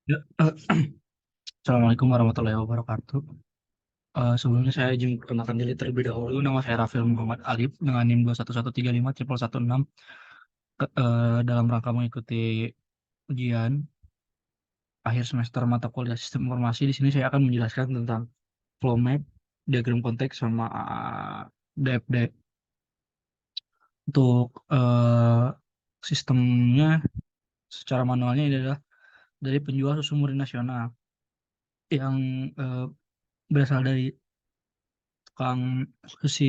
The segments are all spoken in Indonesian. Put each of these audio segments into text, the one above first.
Ya, Assalamualaikum warahmatullahi wabarakatuh. Sebelumnya saya izin perkenalkan diri terlebih dahulu. Nama saya Rafil Muhammad Alif dengan NIM 21135 116 dalam rangka mengikuti ujian akhir semester mata kuliah Sistem Informasi. Di sini saya akan menjelaskan tentang flow map, diagram konteks, sama DFD. Untuk sistemnya secara manualnya ini adalah dari penjual susu murni nasional yang eh, berasal dari tukang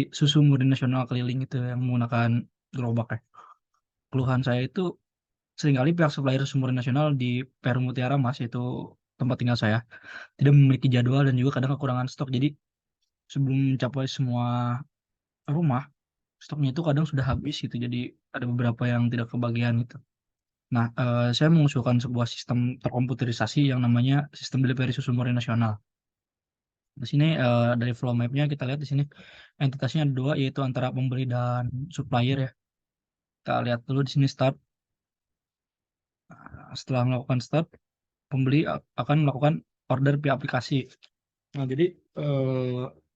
susu murni nasional keliling itu yang menggunakan gerobak ya. Keluhan saya itu seringkali pihak supplier susu murni nasional di Perum Mutiara Mas, itu tempat tinggal saya, tidak memiliki jadwal dan juga kadang kekurangan stok. Jadi sebelum mencapai semua rumah, stoknya itu kadang sudah habis gitu. Jadi ada beberapa yang tidak kebagian gitu. Nah, saya mengusulkan sebuah sistem terkomputerisasi yang namanya sistem delivery susu murni nasional. Di sini dari flow map-nya kita lihat di sini entitasnya ada dua, yaitu antara pembeli dan supplier ya. Kita lihat dulu di sini start. Setelah melakukan start, pembeli akan melakukan order via aplikasi. Nah, jadi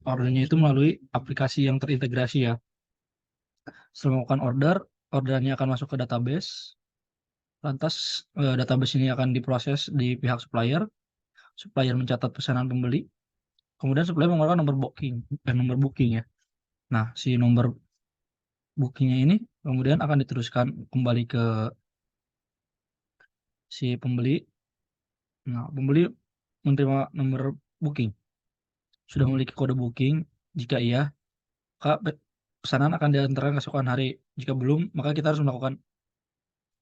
ordernya itu melalui aplikasi yang terintegrasi ya. Setelah melakukan order, orderannya akan masuk ke database. Lantas database ini akan diproses di pihak supplier. Supplier mencatat pesanan pembeli. Kemudian supplier mengeluarkan nomor booking ya. Nah, si nomor bookingnya ini kemudian akan diteruskan kembali ke si pembeli. Nah, pembeli menerima nomor booking. Sudah memiliki kode booking? Jika iya, maka pesanan akan diantarkan keesokan hari. Jika belum, maka kita harus melakukan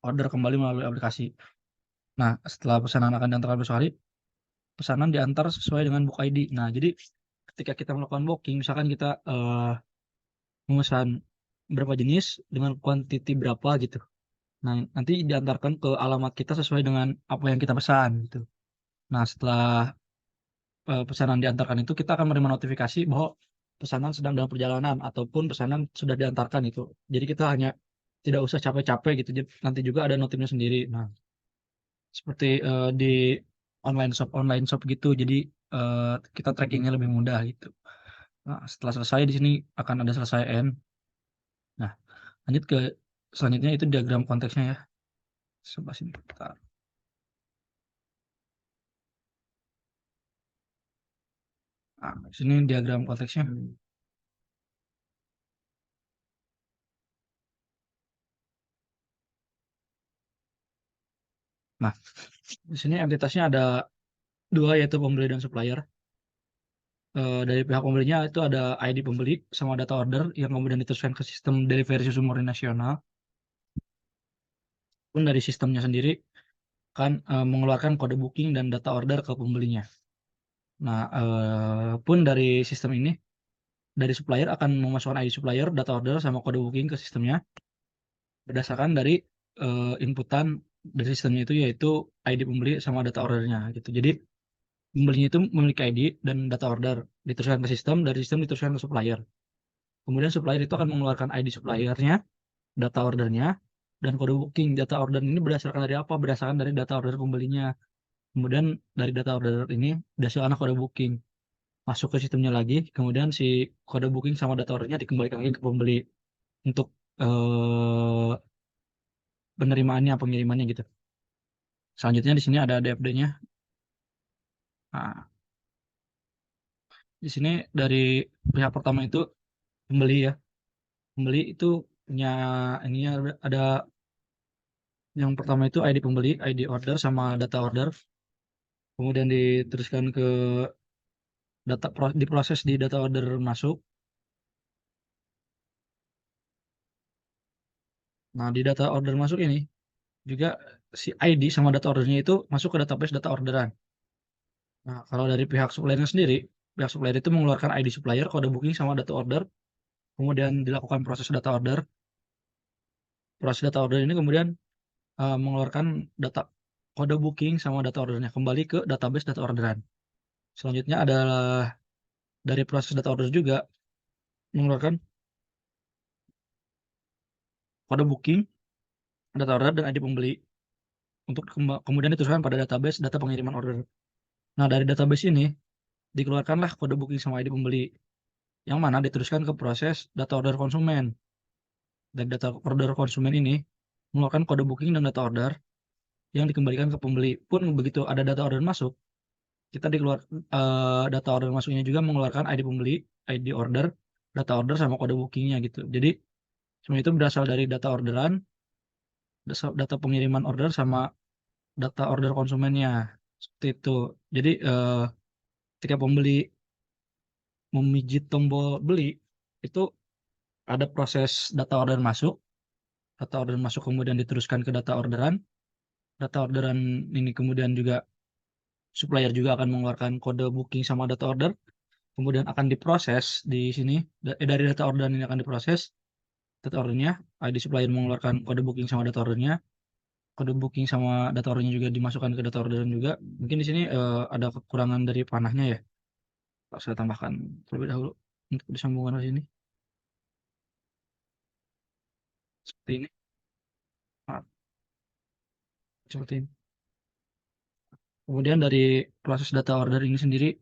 order kembali melalui aplikasi. Nah, setelah pesanan akan diantarkan besok hari, pesanan diantar sesuai dengan book ID. Nah, jadi ketika kita melakukan booking, misalkan kita memesan berapa jenis dengan kuantiti berapa gitu. Nah, nanti diantarkan ke alamat kita sesuai dengan apa yang kita pesan gitu. Nah, setelah pesanan diantarkan itu, kita akan menerima notifikasi bahwa pesanan sedang dalam perjalanan ataupun pesanan sudah diantarkan itu. Jadi kita hanya tidak usah capek-capek gitu. Nanti juga ada notifnya sendiri. Nah, seperti di online shop gitu. Jadi eh, kita trackingnya lebih mudah gitu. Nah, setelah selesai di sini akan ada selesai end. Nah, lanjut ke selanjutnya, itu diagram konteksnya ya. Sebelah sini. Bentar. Nah, di sini diagram konteksnya. Nah, di sini entitasnya ada dua, yaitu pembeli dan supplier. Dari pihak pembelinya itu ada ID pembeli sama data order yang kemudian diteruskan ke sistem delivery susu murni nasional. Pun dari sistemnya sendiri kan mengeluarkan kode booking dan data order ke pembelinya. Nah, pun dari sistem ini, dari supplier akan memasukkan ID supplier, data order sama kode booking ke sistemnya berdasarkan dari inputan dari sistemnya itu, yaitu ID pembeli sama data ordernya gitu. Jadi pembelinya itu memiliki ID dan data order, diteruskan ke sistem, dari sistem diteruskan ke supplier. Kemudian supplier itu akan mengeluarkan ID suppliernya, data ordernya, dan kode booking. Data order ini berdasarkan dari apa? Berdasarkan dari data order pembelinya. Kemudian dari data order ini berdasarkan kode booking masuk ke sistemnya lagi. Kemudian si kode booking sama data ordernya dikembalikan lagi ke pembeli untuk eh, penerimaannya, pengirimannya gitu. Selanjutnya di sini ada DFD-nya. Nah, di sini dari pihak pertama itu pembeli ya. Pembeli itu punya ininya ada, yang pertama itu ID pembeli, ID order sama data order. Kemudian diteruskan ke diproses di data order masuk. Nah, di data order masuk ini juga si ID sama data ordernya itu masuk ke database data orderan. Nah, kalau dari pihak suppliernya sendiri, pihak supplier itu mengeluarkan ID supplier, kode booking sama data order, kemudian dilakukan proses data order. Proses data order ini kemudian mengeluarkan data kode booking sama data ordernya kembali ke database data orderan. Selanjutnya adalah dari proses data order juga mengeluarkan kode booking, data order, dan ID pembeli. untuk kemudian diteruskan pada database data pengiriman order. Nah, dari database ini dikeluarkanlah kode booking sama ID pembeli, yang mana diteruskan ke proses data order konsumen. Dari data order konsumen ini mengeluarkan kode booking dan data order yang dikembalikan ke pembeli. Pun begitu ada data order masuk, kita data order masuknya juga mengeluarkan ID pembeli, ID order, data order sama kode bookingnya gitu. Jadi semua itu berasal dari data orderan, data pengiriman order sama data order konsumennya, seperti itu. Jadi ketika pembeli memijit tombol beli, itu ada proses data order masuk kemudian diteruskan ke data orderan ini kemudian juga supplier juga akan mengeluarkan kode booking sama data order, kemudian akan diproses di sini, dari data orderan ini akan diproses data ordernya, ID supplier mengeluarkan kode booking sama data ordernya, kode booking sama data ordernya juga dimasukkan ke data orderan juga. Mungkin di sini ada kekurangan dari panahnya ya. Saya tambahkan terlebih dahulu untuk disambungkan ke sini seperti ini. Maaf, seperti ini. Kemudian dari proses data order ini sendiri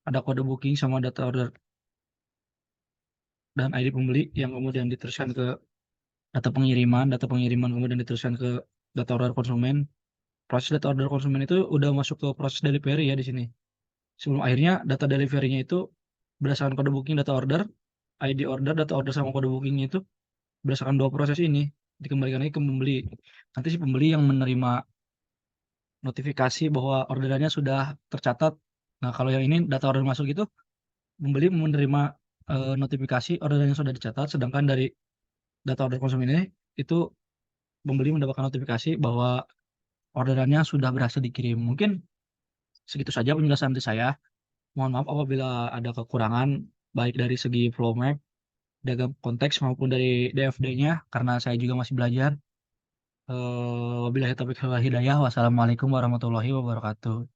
ada kode booking sama data order dan ID pembeli yang kemudian diteruskan ke data pengiriman kemudian diteruskan ke data order konsumen. Proses data order konsumen itu udah masuk ke proses delivery ya di sini. Sebelum akhirnya data delivery-nya itu berdasarkan kode booking data order, ID order, data order sama kode bookingnya itu berdasarkan dua proses ini dikembalikan lagi ke pembeli. Nanti si pembeli yang menerima notifikasi bahwa orderannya sudah tercatat. Nah, kalau yang ini data order masuk itu pembeli menerima notifikasi orderannya sudah dicatat, sedangkan dari data order konsumen ini itu pembeli mendapatkan notifikasi bahwa orderannya sudah berhasil dikirim. Mungkin segitu saja penjelasan dari saya. Mohon maaf apabila ada kekurangan baik dari segi flow map, diagram konteks maupun dari DFD-nya karena saya juga masih belajar. Wabillahi taufiq wal hidayah. Wassalamualaikum warahmatullahi wabarakatuh.